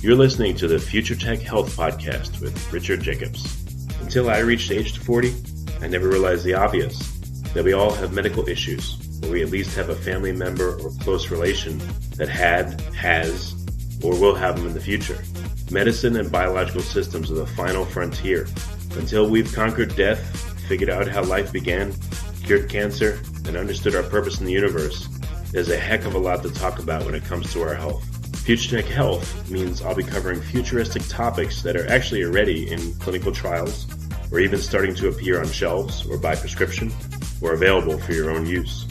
You're listening to the Future Tech Health Podcast with Richard Jacobs. Until I reached age 40, I never realized the obvious, that we all have medical issues, or we at least have a family member or close relation that had, has, or will have them in the future. Medicine and biological systems are the final frontier. Until we've conquered death, figured out how life began, cured cancer, and understood our purpose in the universe, there's a heck of a lot to talk about when it comes to our health. Future Tech Health means I'll be covering futuristic topics that are actually already in clinical trials, or even starting to appear on shelves or by prescription, or available for your own use.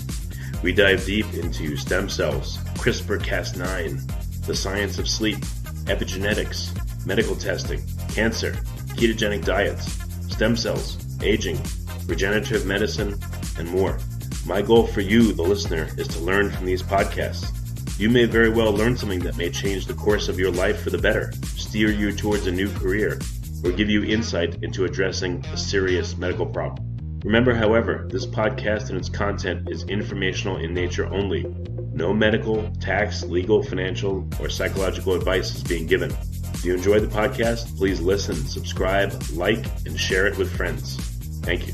We dive deep into stem cells, CRISPR-Cas9, the science of sleep, epigenetics, medical testing, cancer, ketogenic diets, stem cells, aging, regenerative medicine, and more. My goal for you, the listener, is to learn from these podcasts. You may very well learn something that may change the course of your life for the better, steer you towards a new career, or give you insight into addressing a serious medical problem. Remember, however, this podcast and its content is informational in nature only. No medical, tax, legal, financial, or psychological advice is being given. If you enjoy the podcast, please listen, subscribe, like, and share it with friends. Thank you.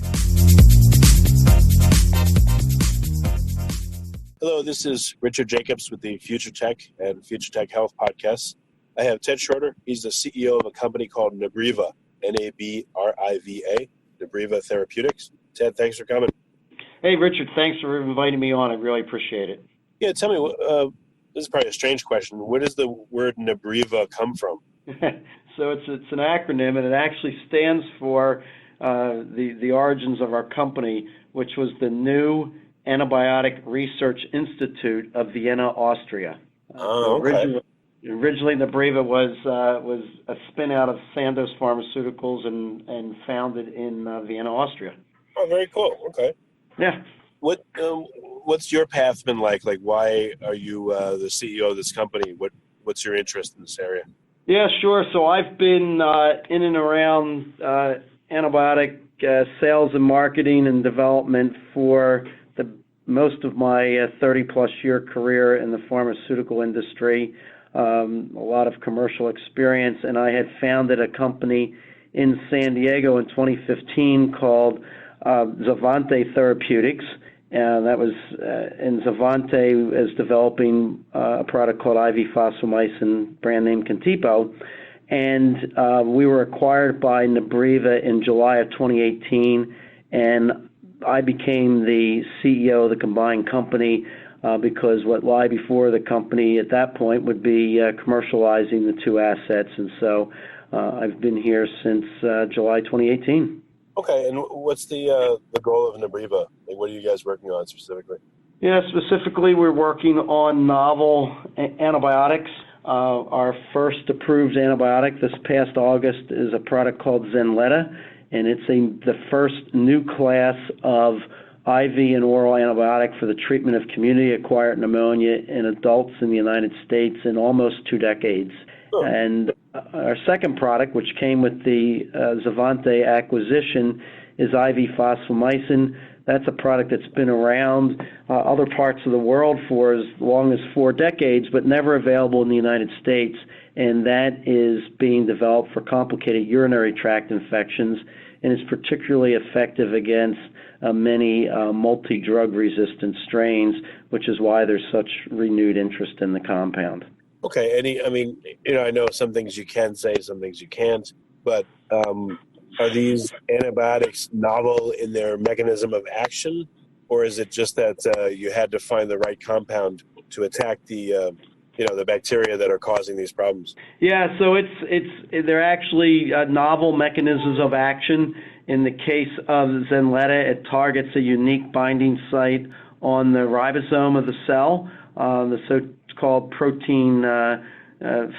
Hello, this is Richard Jacobs with the Future Tech and Future Tech Health Podcasts. I have Ted Schroeder. He's the CEO of a company called Nabriva, N-A-B-R-I-V-A, Nabriva Therapeutics. Ted, thanks for coming. Hey, Richard, thanks for inviting me on. I really appreciate it. Yeah, tell me, this is probably a strange question. Where does the word Nabriva come from? So it's an acronym, and it actually stands for the origins of our company, which was the New Antibiotic Research Institute of Vienna, Austria. Okay. Originally, Nabriva was a spin out of Sandoz Pharmaceuticals and founded in Vienna, Austria. Oh, very cool. Okay. Yeah. What's your path been like? Like, why are you the CEO of this company? What's your interest in this area? Yeah, sure. So I've been in and around antibiotic sales and marketing and development for most of my 30-plus year career in the pharmaceutical industry, a lot of commercial experience, and I had founded a company in San Diego in 2015 called Zulueta Therapeutics, and that was, and Zulueta is developing a product called IV phosphomycin, brand name Contipo, and we were acquired by Nabriva in July of 2018, and I became the CEO of the combined company because what lay before the company at that point would be commercializing the two assets. And so I've been here since July 2018. Okay, and what's the goal of Nabriva? Like, what are you guys working on specifically? Yeah, specifically we're working on novel antibiotics. Our first approved antibiotic this past August is a product called Zulueta, and it's the first new class of IV and oral antibiotic for the treatment of community-acquired pneumonia in adults in the United States in almost 2 decades. Oh. And our second product, which came with the Zulueta acquisition, is IV phosphomycin. That's a product that's been around other parts of the world for as long as 4 decades, but never available in the United States. And that is being developed for complicated urinary tract infections, and is particularly effective against many multi-drug resistant strains, which is why there's such renewed interest in the compound. Okay, I know some things you can say, some things you can't, but are these antibiotics novel in their mechanism of action, or is it just that you had to find the right compound to attack the bacteria that are causing these problems? Yeah, so they're actually novel mechanisms of action. In the case of Zulueta, it targets a unique binding site on the ribosome of the cell, the so-called protein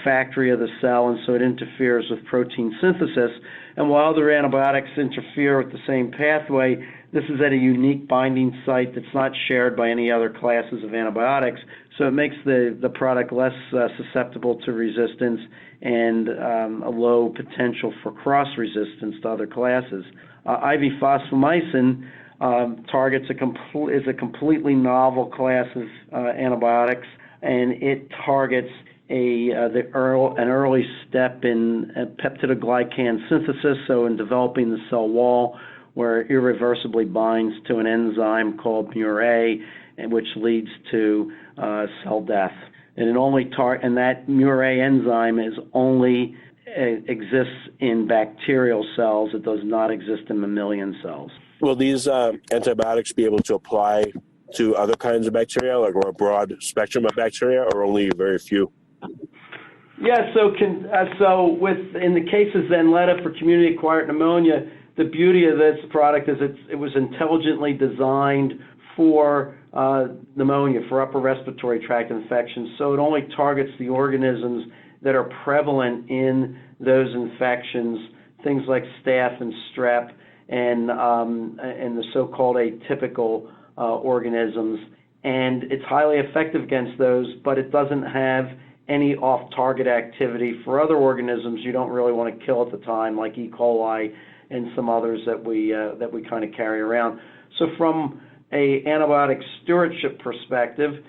factory of the cell, and so it interferes with protein synthesis. And while other antibiotics interfere with the same pathway, this is at a unique binding site that's not shared by any other classes of antibiotics, so it makes the product less susceptible to resistance and a low potential for cross-resistance to other classes. IV phosphomycin targets is a completely novel class of antibiotics, and it targets an early step in peptidoglycan synthesis, so in developing the cell wall, where it irreversibly binds to an enzyme called murA, and which leads to cell death. And that murA enzyme exists in bacterial cells. It does not exist in mammalian cells. Will these antibiotics be able to apply to other kinds of bacteria, like or a broad spectrum of bacteria, or only very few? Yeah, so in the case of Zulueta for community-acquired pneumonia, the beauty of this product is it was intelligently designed for pneumonia, for upper respiratory tract infections. So it only targets the organisms that are prevalent in those infections, things like staph and strep and the so-called atypical organisms. And it's highly effective against those, but it doesn't have any off-target activity for other organisms you don't really want to kill at the time, like E. coli and some others that we kind of carry around. So from a antibiotic stewardship perspective,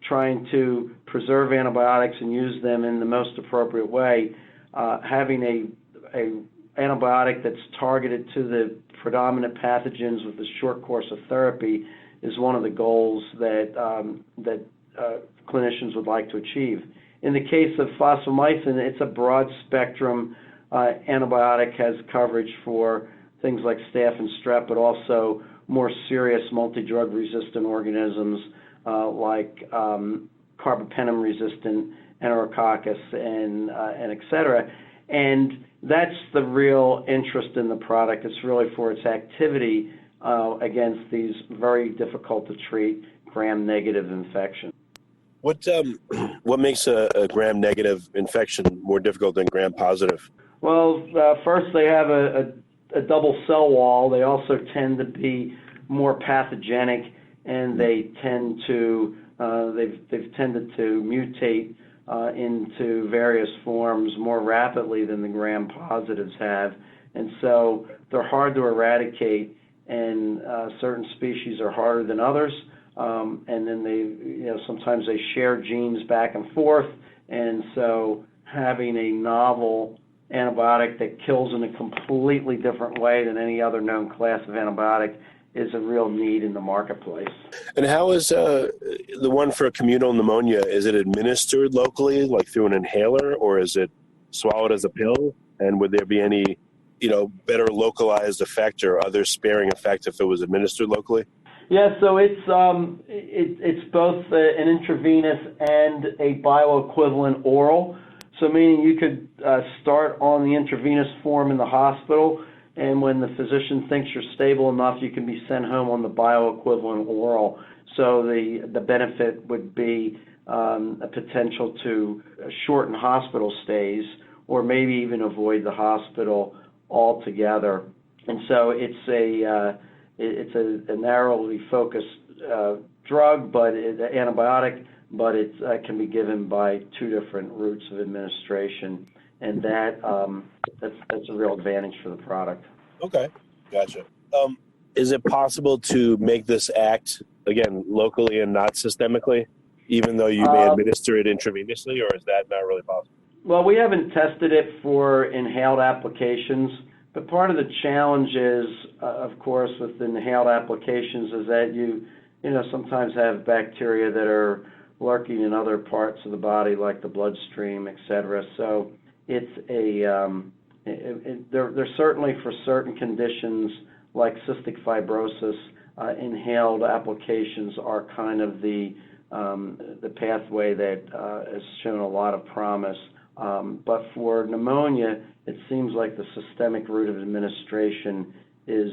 trying to preserve antibiotics and use them in the most appropriate way, having a antibiotic that's targeted to the predominant pathogens with a short course of therapy is one of the goals that clinicians would like to achieve. In the case of fosfomycin, it's a broad spectrum antibiotic, has coverage for things like staph and strep, but also more serious multi-drug resistant organisms like carbapenem-resistant enterococcus and et cetera. And that's the real interest in the product. It's really for its activity against these very difficult to treat gram-negative infections. What makes a gram-negative infection more difficult than gram-positive? Well, first they have a double cell wall. They also tend to be more pathogenic, and they tend to they've tended to mutate into various forms more rapidly than the gram-positives have, and so they're hard to eradicate. And certain species are harder than others. And then sometimes they share genes back and forth, and so having a novel antibiotic that kills in a completely different way than any other known class of antibiotic is a real need in the marketplace. And how is the one for communal pneumonia, is it administered locally, like through an inhaler, or is it swallowed as a pill? And would there be any better localized effect or other sparing effect if it was administered locally? Yeah, so it's both an intravenous and a bioequivalent oral. So meaning you could start on the intravenous form in the hospital, and when the physician thinks you're stable enough, you can be sent home on the bioequivalent oral. So the benefit would be a potential to shorten hospital stays, or maybe even avoid the hospital altogether. And so it's a narrowly focused drug, but antibiotic, but it can be given by two different routes of administration, and that's a real advantage for the product. Okay, gotcha. Is it possible to make this act again locally and not systemically, even though you may administer it intravenously, or is that not really possible? Well, we haven't tested it for inhaled applications, but part of the challenge is, of course, with inhaled applications is that you sometimes have bacteria that are lurking in other parts of the body, like the bloodstream, et cetera. So it's there's certainly for certain conditions like cystic fibrosis, inhaled applications are kind of the pathway that has shown a lot of promise. But for pneumonia, it seems like the systemic route of administration is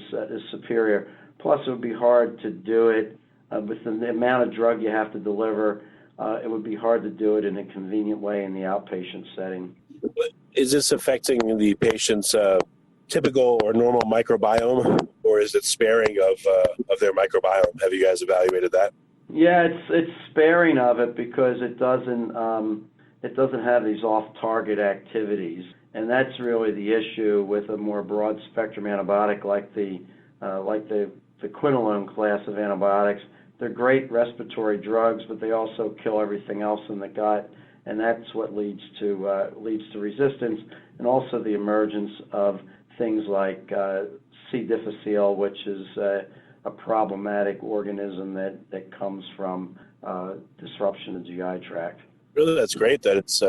superior. Plus, it would be hard to do it with the amount of drug you have to deliver. It would be hard to do it in a convenient way in the outpatient setting. Is this affecting the patient's typical or normal microbiome, or is it sparing of their microbiome? Have you guys evaluated that? Yeah, it's sparing of it because it doesn't have these off-target activities, and that's really the issue with a more broad-spectrum antibiotic like the quinolone class of antibiotics. They're great respiratory drugs, but they also kill everything else in the gut, and that's what leads to resistance, and also the emergence of things like C. difficile, which is a problematic organism that comes from disruption of the GI tract. Really, that's great that it's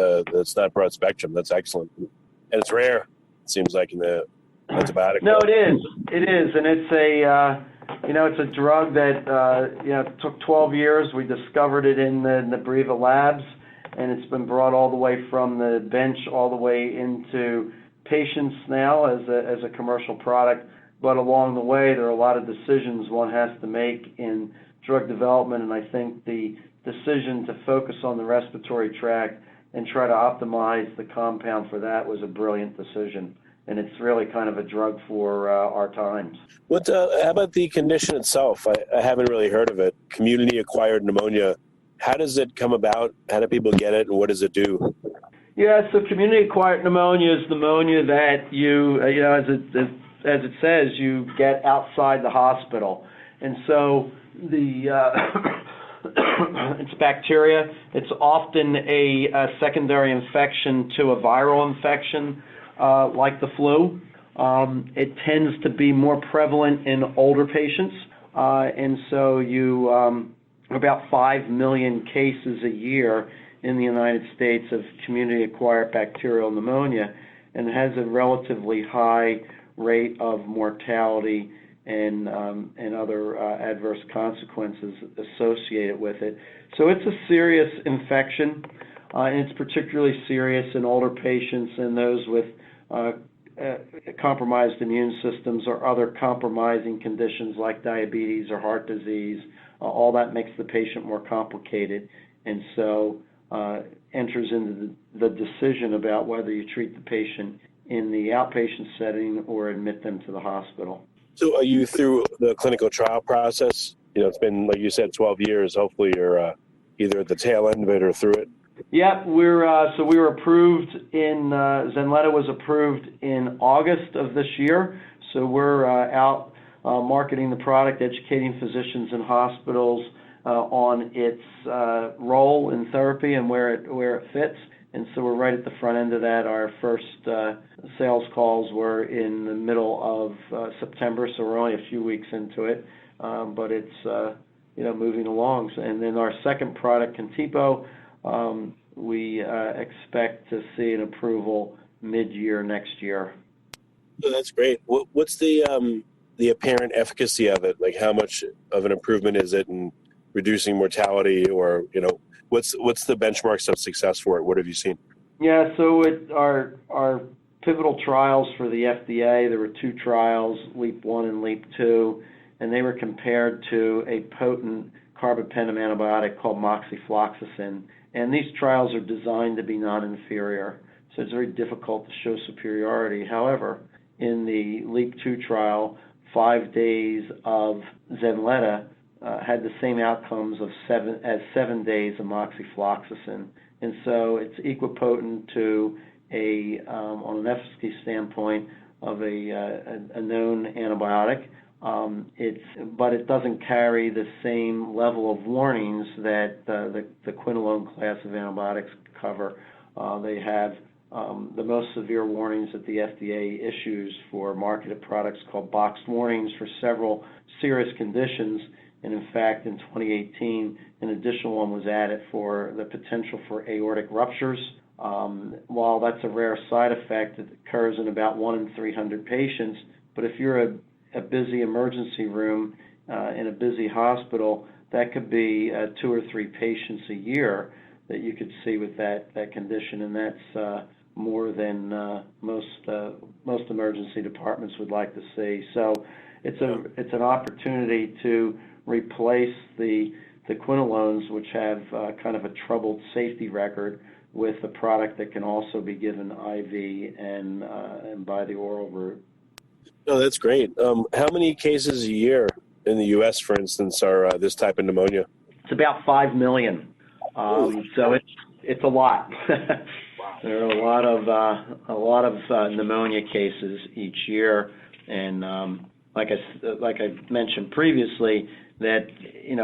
not broad spectrum. That's excellent, and it's rare. It seems like in the antibiotic. No, it is, and it's it's a drug that took 12 years. We discovered it in the Nabriva labs, and it's been brought all the way from the bench all the way into patients now as a commercial product. But along the way, there are a lot of decisions one has to make in drug development, and I think the decision to focus on the respiratory tract and try to optimize the compound for that was a brilliant decision. And it's really kind of a drug for our times. How about the condition itself? I haven't really heard of it. Community-acquired pneumonia. How does it come about? How do people get it, and what does it do? Yeah, so community-acquired pneumonia is pneumonia that you, as it says, you get outside the hospital. And so it's bacteria. It's often a secondary infection to a viral infection like the flu. It tends to be more prevalent in older patients. And so you about 5 million cases a year in the United States of community-acquired bacterial pneumonia, and has a relatively high rate of mortality and other adverse consequences associated with it. So it's a serious infection, and it's particularly serious in older patients and those with compromised immune systems or other compromising conditions like diabetes or heart disease. All that makes the patient more complicated, and so enters into the decision about whether you treat the patient in the outpatient setting or admit them to the hospital. So are you through the clinical trial process? It's been, like you said, 12 years. Hopefully you're either at the tail end of it or through it. Yeah, we were approved in, Zulueta was approved in August of this year. So we're out marketing the product, educating physicians and hospitals on its role in therapy and where it fits. And so we're right at the front end of that. Our first sales calls were in the middle of September, so we're only a few weeks into it, but it's moving along. And then our second product, Contipo, we expect to see an approval mid-year next year. Oh, that's great. What's the apparent efficacy of it? Like, how much of an improvement is it in reducing mortality, or what's the benchmarks of success for it? What have you seen? Yeah, so our pivotal trials for the FDA, there were 2 trials, LEAP 1 and LEAP 2, and they were compared to a potent carbapenem antibiotic called moxifloxacin. And these trials are designed to be non-inferior, so it's very difficult to show superiority. However, in the LEAP 2 trial, 5 days of Zulueta had the same outcomes as 7 days of moxifloxacin. And so it's equipotent to on an efficacy standpoint of a known antibiotic. But it doesn't carry the same level of warnings that the quinolone class of antibiotics cover. They have the most severe warnings that the FDA issues for marketed products called boxed warnings for several serious conditions. And in fact, in 2018, an additional one was added for the potential for aortic ruptures. While that's a rare side effect, it occurs in about 1 in 300 patients. But if you're a busy emergency room in a busy hospital, that could be 2 or 3 patients a year that you could see with that condition, and that's more than most emergency departments would like to see. So it's an opportunity to replace the quinolones, which have kind of a troubled safety record, with a product that can also be given IV and by the oral route. Oh, that's great. How many cases a year in the U.S., for instance, are this type of pneumonia? It's about 5 million. So it's a lot. There are a lot of pneumonia cases each year, and like I mentioned previously, that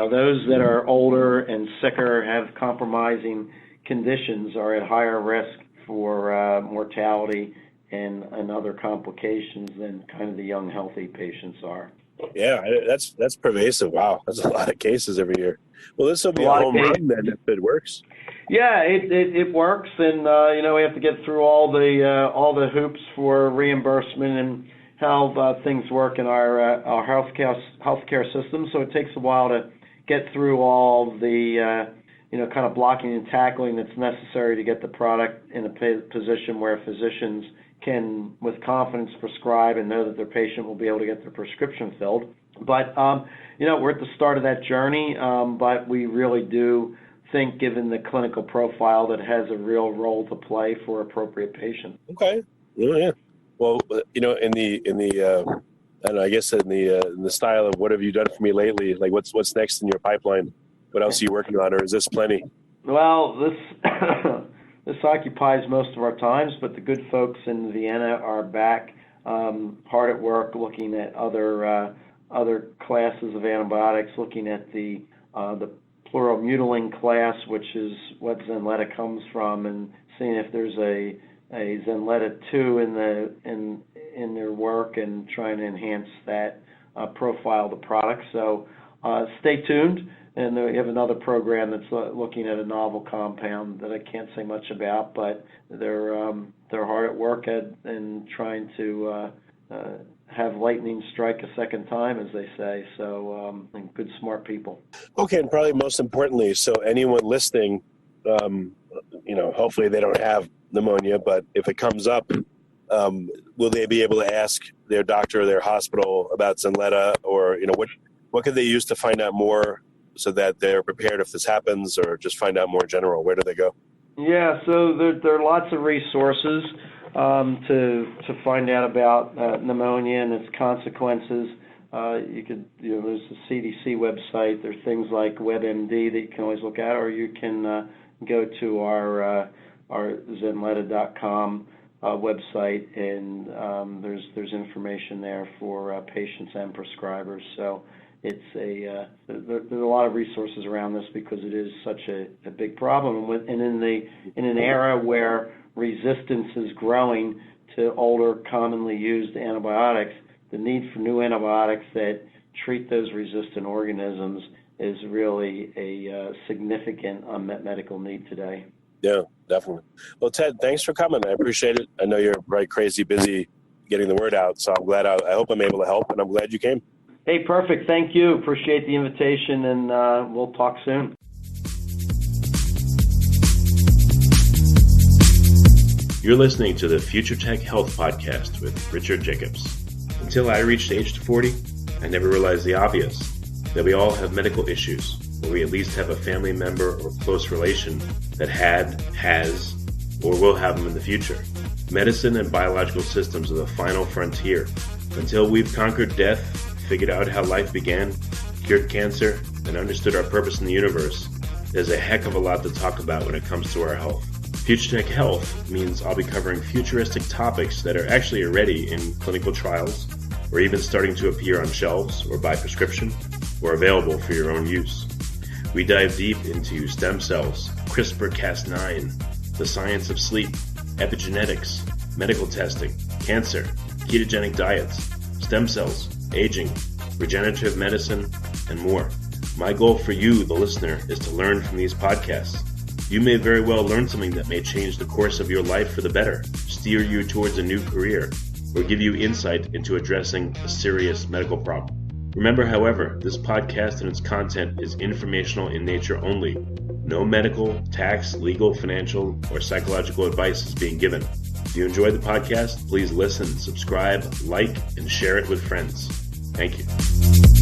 those that are older and sicker have compromising conditions are at higher risk for mortality and other complications than kind of the young, healthy patients are. Yeah, that's pervasive. Wow, that's a lot of cases every year. Well, this will be a home run then if it works. Yeah, it works, and we have to get through all the hoops for reimbursement and how things work in our healthcare system. So it takes a while to get through all the kind of blocking and tackling that's necessary to get the product in a position where physicians can, with confidence, prescribe and know that their patient will be able to get their prescription filled. But, we're at the start of that journey, but we really do think, given the clinical profile, that it has a real role to play for appropriate patients. Okay. Yeah. Well, in the style of what have you done for me lately, like what's next in your pipeline? What else are you working on, or is this plenty? Well, this occupies most of our times, but the good folks in Vienna are back, hard at work, looking at other classes of antibiotics, looking at the pleuromutilin class, which is what Zulueta comes from, and seeing if there's a Zulueta 2 in their work, and trying to enhance that profile of the product. So stay tuned. And we have another program that's looking at a novel compound that I can't say much about, but they're hard at work and trying to have lightning strike a second time, as they say. So, and good, smart people. Okay, and probably most importantly, so anyone listening, hopefully they don't have pneumonia, but if it comes up, will they be able to ask their doctor or their hospital about Zulueta, or what could they use to find out more, so that they're prepared if this happens, or just find out more in general? Where do they go? Yeah, so there are lots of resources to find out about pneumonia and its consequences. There's the CDC website. There's things like WebMD that you can always look at, or you can go to our Zulueta.com website, and there's information there for patients and prescribers. So there's a lot of resources around this because it is such a big problem, and in an era where resistance is growing to older, commonly used antibiotics, the need for new antibiotics that treat those resistant organisms is really a significant unmet medical need today. Yeah, definitely. Well, Ted, thanks for coming. I appreciate it. I know you're right, crazy busy getting the word out, so I'm glad. I hope I'm able to help, and I'm glad you came. Hey, perfect. Thank you. Appreciate the invitation, and we'll talk soon. You're listening to the Future Tech Health Podcast with Richard Jacobs. Until I reached age 40, I never realized the obvious, that we all have medical issues, or we at least have a family member or close relation that has, or will have them in the future. Medicine and biological systems are the final frontier. Until we've conquered death, figured out how life began, cured cancer, and understood our purpose in the universe, there's a heck of a lot to talk about when it comes to our health. Future Tech Health means I'll be covering futuristic topics that are actually already in clinical trials, or even starting to appear on shelves or by prescription, or available for your own use. We dive deep into stem cells, CRISPR-Cas9, the science of sleep, epigenetics, medical testing, cancer, ketogenic diets, stem cells, aging, regenerative medicine, and more. My goal for you, the listener, is to learn from these podcasts. You may very well learn something that may change the course of your life for the better, steer you towards a new career, or give you insight into addressing a serious medical problem. Remember, however, this podcast and its content is informational in nature only. No medical, tax, legal, financial, or psychological advice is being given. If you enjoyed the podcast, please listen, subscribe, like, and share it with friends. Thank you.